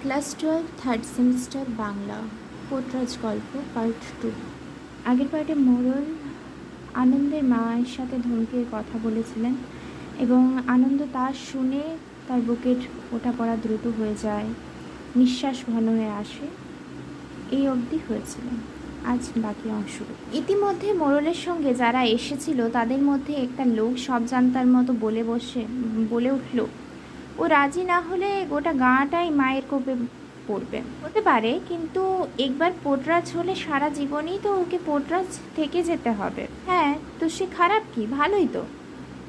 Class 12 third semester Bangla পোটরাজ গল্প part 2। আগের পার্টে মোড়ল আনন্দের মায়ের সাথে ধমকিয়ে কথা বলেছিলেন এবং আনন্দ তা শুনে তার বুকের ওঠা পড়া দ্রুত হয়ে যায়, নিঃশ্বাস ঘন হয়ে আসে। এই অবধি হয়েছিল। আজ বাকি অংশ। ইতিমধ্যে মোড়লের সঙ্গে যারা এসেছিল তাদের মধ্যে একটা লোক সব জানতার মতো বলে উঠল, ও রাজি না হলে গোটা গাঁটাই মায়ের কোপে পড়বে। হতে পারে, কিন্তু একবার পোটরাজ হলে সারা জীবনই তো ওকে পোটরাজ থেকে যেতে হবে। হ্যাঁ, তো সে খারাপ কি? ভালোই তো।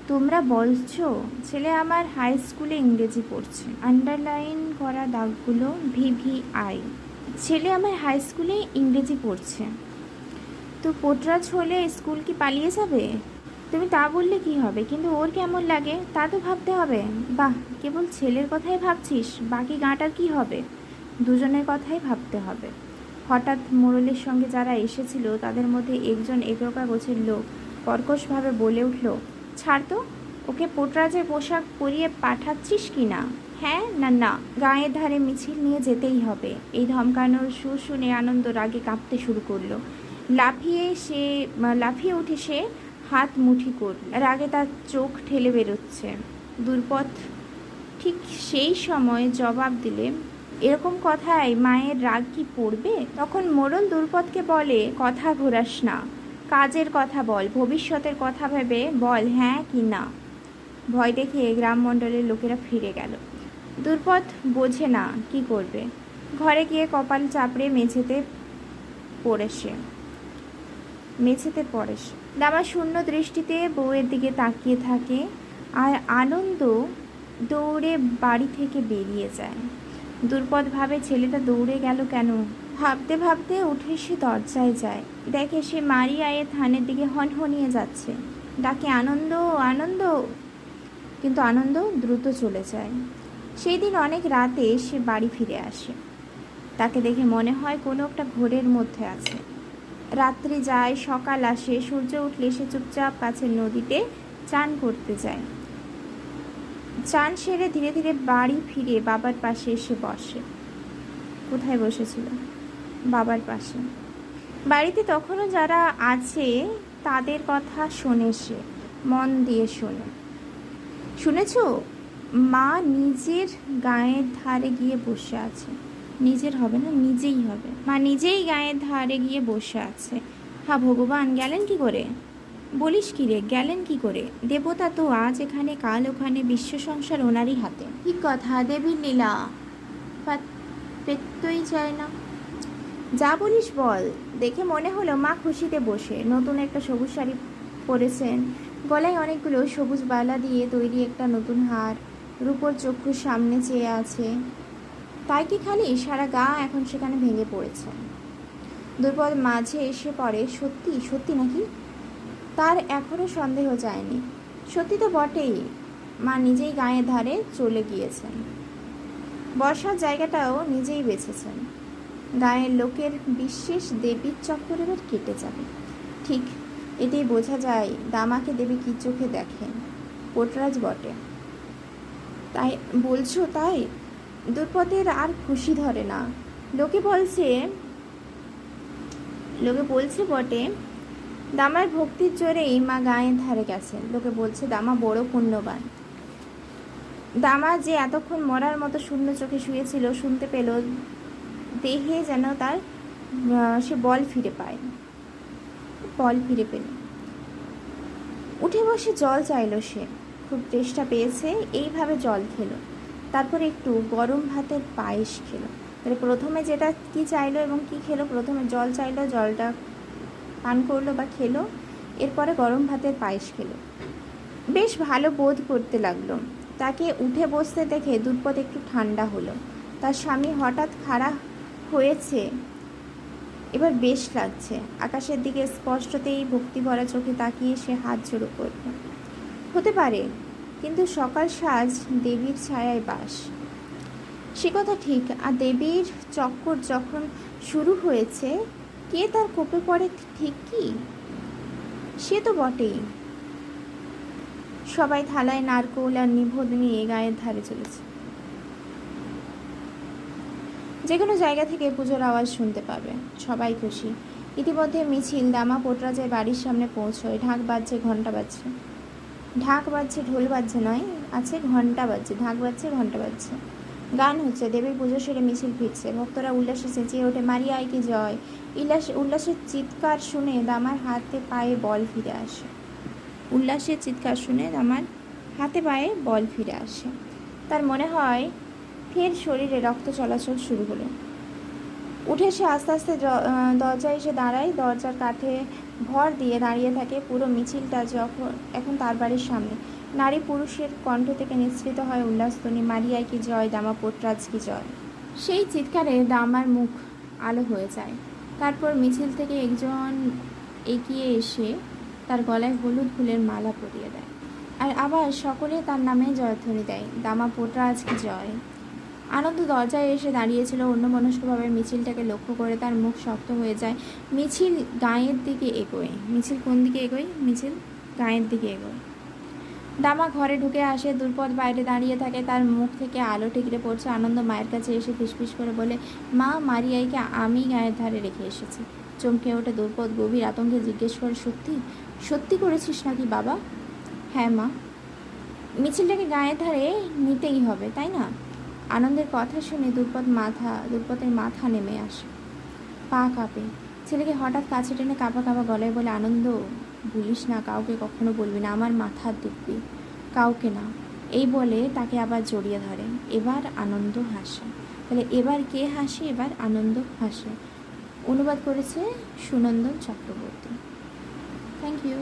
তোমরা বলছো ছেলে আমার হাই স্কুলে ইংরেজি পড়ছে। আন্ডারলাইন করা দাগগুলো VVI। ছেলে আমার হাই স্কুলে ইংরেজি পড়ছে, তো পোটরাজ হলে স্কুল কি পালিয়ে যাবে? তুমি তা বললে কি হবে, কিন্তু ওর কেমন লাগে তা তো ভাবতে হবে। বাহ, কেবল ছেলের কথাই ভাবছিস, বাকি গাঁটার কি হবে? দুজনের কথাই ভাবতে হবে। হঠাৎ মোড়লের সঙ্গে যারা এসেছিল তাদের মধ্যে একজন একরোকা গোছের লোক কর্কশভাবে বলে উঠল, ছাড় তো, ওকে পোটরাজের পোশাক পরিয়ে পাঠাচ্ছিস কি না? হ্যাঁ না না, গাঁয়ের ধারে মিছিল নিয়ে যেতেই হবে। এই ধমকানোর সুর শুনে আনন্দ রাগে কাঁপতে শুরু করলো। লাফিয়ে উঠে সে হাত মুঠি করল। রাগে তার চোখ ঠেলে বেরোচ্ছে। দুর্পদ ঠিক সেই সময় জবাব দিলে, এরকম কথায় মায়ের রাগ কি পড়বে? তখন মোড়ল দুর্পদকে বলে, কথা ঘোরাস না, কাজের কথা বল, ভবিষ্যতের কথা ভেবে বল হ্যাঁ কি না। ভয় দেখে গ্রামমণ্ডলের লোকেরা ফিরে গেল। দুর্পদ বোঝে না কি করবে। ঘরে গিয়ে কপাল চাপড়ে মেঝেতে পড়ে সে। দামা শূন্য দৃষ্টিতে বউয়ের দিকে তাকিয়ে থাকে, আর আনন্দ দৌড়ে বাড়ি থেকে বেরিয়ে যায়। দুর্পদ ভাবে, ছেলেটা দৌড়ে গেল কেন? ভাবতে ভাবতে উঠে সে দরজায় যায়। দেখে সে মারিয়ায়ের থানের দিকে হনহনিয়ে যাচ্ছে, ডাকে আনন্দ আনন্দ, কিন্তু আনন্দ দ্রুত চলে যায়। সেই দিন অনেক রাতে সে বাড়ি ফিরে আসে। তাকে দেখে মনে হয় কোনো একটা ঘোরের মধ্যে আছে। রাত্রি যায়, সকাল আসে, সূর্য উঠলে সে চুপচাপ কাছের নদীতে চান করতে যায়। চান সেরে ধীরে ধীরে বাড়ি ফিরে বাবার পাশে এসে বসে। কোথায় বসেছিল? বাবার পাশে। বাড়িতে তখনও যারা আছে তাদের কথা শোনে সে, মন দিয়ে শোনে। শুনেছ, মা নিজের গায়ের ধারে গিয়ে বসে আছে। নিজের হবে না, নিজেই হবে। মা নিজেই গায়ের ধারে গিয়ে বসে আছে। হা ভগবান, গেলেন কি করে? বলিস কি রে, গেলেন কি করে? দেবতা তো আজ এখানে কাল ওখানে, বিশ্ব সংসার ওনারই হাতে। ঠিক কথা, দেবীর লীলা পেতই যায় না। যা বলিস বল। দেখে মনে হলো মা খুশিতে বসে। নতুন একটা সবুজ শাড়ি পরেছেন, গলায় অনেকগুলো সবুজ বালা দিয়ে তৈরি একটা নতুন হার, রূপোর চক্ষুর সামনে চেয়ে আছে। তাই কি খালি সারা গা এখন সেখানে ভেঙে পড়েছে। দুর্বল মাঝে এসে পড়ে, সত্যি সত্যি নাকি? তার এখনও সন্দেহ যায়নি। সত্যি তো বটেই, মা নিজেই গায়ের ধারে চলে গিয়েছেন। বসার জায়গাটাও নিজেই বেছেছেন। গায়ের লোকের বিশেষ দেবীর চক্কর এবার কেটে যাবে। ঠিক এতেই বোঝা যায় দামাকে দেবী কী চোখে দেখেন। পোটরাজ বটে। তাই বলছো? তাই দুর্পদের আর খুশি ধরে না। লোকে বলছে বটে, দামার ভক্তির জোরেই মা গায়ের ধারে গেছেন। লোকে বলছে দামা বড় পুণ্যবান। দামা যে এতক্ষণ মরার মতো শূন্য চোখে শুয়েছিল, শুনতে পেল দেহে যেন তার সে বল ফিরে পেল। উঠে বসে জল চাইল সে। খুব তেষ্টা পেয়েছে, এইভাবে জল খেলো। তারপর একটু গরম ভাতের পায়েস খেলো। তাহলে প্রথমে যেটা কি চাইলো এবং কি খেলো? প্রথমে জল চাইলো, জলটা পান করলো বা খেলো, এরপরে গরম ভাতের পায়েস খেলো। বেশ ভালো বোধ করতে লাগলো। তাকে উঠে বসতে দেখে দুর্পদ একটু ঠান্ডা হলো। তার স্বামী হঠাৎ খাড়া হয়েছে, এবার বেশ লাগছে। আকাশের দিকে স্পষ্টতেই ভক্তি ভরা চোখে তাকিয়ে সে হাত জোড়ো করল। হতে পারে, কিন্তু সকাল সাজ দেবীর ছায়ায় বাস, সে কথা ঠিক। আর দেবীর চক্কর যখন শুরু হয়েছে, কে তার কোপে পড়ে ঠিক কি? সে তো বটেই। সবাই থালায় নারকোল আর নিভোদ নিয়ে গায়ের ধারে চলেছে। যে কোনো জায়গা থেকে পুজোর আওয়াজ শুনতে পাবে। সবাই খুশি। ইতিমধ্যে মিছিল দামা পোটরাজের বাড়ির সামনে পৌঁছয়। ঢাক বাজছে, ঘণ্টা বাজছে। ঢাক বাজছে, ঢোল বাজছে নয়, আছে ঘণ্টা বাজছে। ঢাক বাজছে, ঘণ্টা বাজছে। গান হচ্ছে, দেবীর পুজো সেরে মিছিল ফিরছে। ভক্তরা উল্লাসে চেঁচিয়ে ওঠে, মারি আয় কি জয়। উল্লাসের চিৎকার শুনে দামার হাতে পায়ে বল ফিরে আসে। উল্লাসের চিৎকার শুনে দামার হাতে পায়ে বল ফিরে আসে। তার মনে হয় ফের শরীরে রক্ত চলাচল শুরু হলো। উঠে সে আস্তে আস্তে দরজায় এসে দাঁড়ায়। দরজার কাঠে ভর দিয়ে দাঁড়িয়ে থাকে। পুরো মিছিলটা এখন তার বাড়ির সামনে। নারী পুরুষের কণ্ঠ থেকে নিঃসৃত হয় উল্লাসধ্বনি, মারিয়ায় কি জয়, দামা পোটরাজ কি জয়। সেই চিৎকারে দামার মুখ আলো হয়ে যায়। তারপর মিছিল থেকে একজন এগিয়ে এসে তার গলায় হলুদ ফুলের মালা পরিয়ে দেয়। আর আবার সকলে তার নামে জয়ধ্বনি দেয়, দামা পোটরাজ কি জয়। আনন্দ দরজায় এসে দাঁড়িয়েছিল অন্যমনস্কভাবে মিছিলটাকে লক্ষ্য করে। তার মুখ শক্ত হয়ে যায়। মিছিল গাঁয়ের দিকে এগোয়। মিছিল কোন দিকে এগোয়? মিছিল গাঁয়ের দিকে এগোয়। দামা ঘরে ঢুকে আসে। দুর্পদ বাইরে দাঁড়িয়ে থাকে। তার মুখ থেকে আলো ঠিকরে পড়ছে। আনন্দ মায়ের কাছে এসে ফিসফিস করে বলে, মা, মারিয়াইকে আমি গায়ের ধারে রেখে এসেছি। চমকে ওঠে দুর্পদ। গভীর আতঙ্কে জিজ্ঞেস করে, সত্যি সত্যি করেছিস নাকি বাবা? হ্যাঁ মা, মিছিলটাকে গায়ের ধারে নিতেই হবে, তাই না? আনন্দের কথা শুনে দুর্পদের মাথা নেমে আসে। পা কাঁপে। ছেলেকে হঠাৎ কাছে টেনে কাঁপা কাঁপা গলায় বলে, আনন্দ, ভুলিস না, কাউকে কখনো বলবি না, আমার মাথার দিব্যি, কাউকে না। এই বলে তাকে আবার জড়িয়ে ধরে। এবার আনন্দ হাসে। তাহলে এবার কে হাসে? এবার আনন্দ হাসে। অনুবাদ করেছে সুনন্দন চক্রবর্তী। Thank you.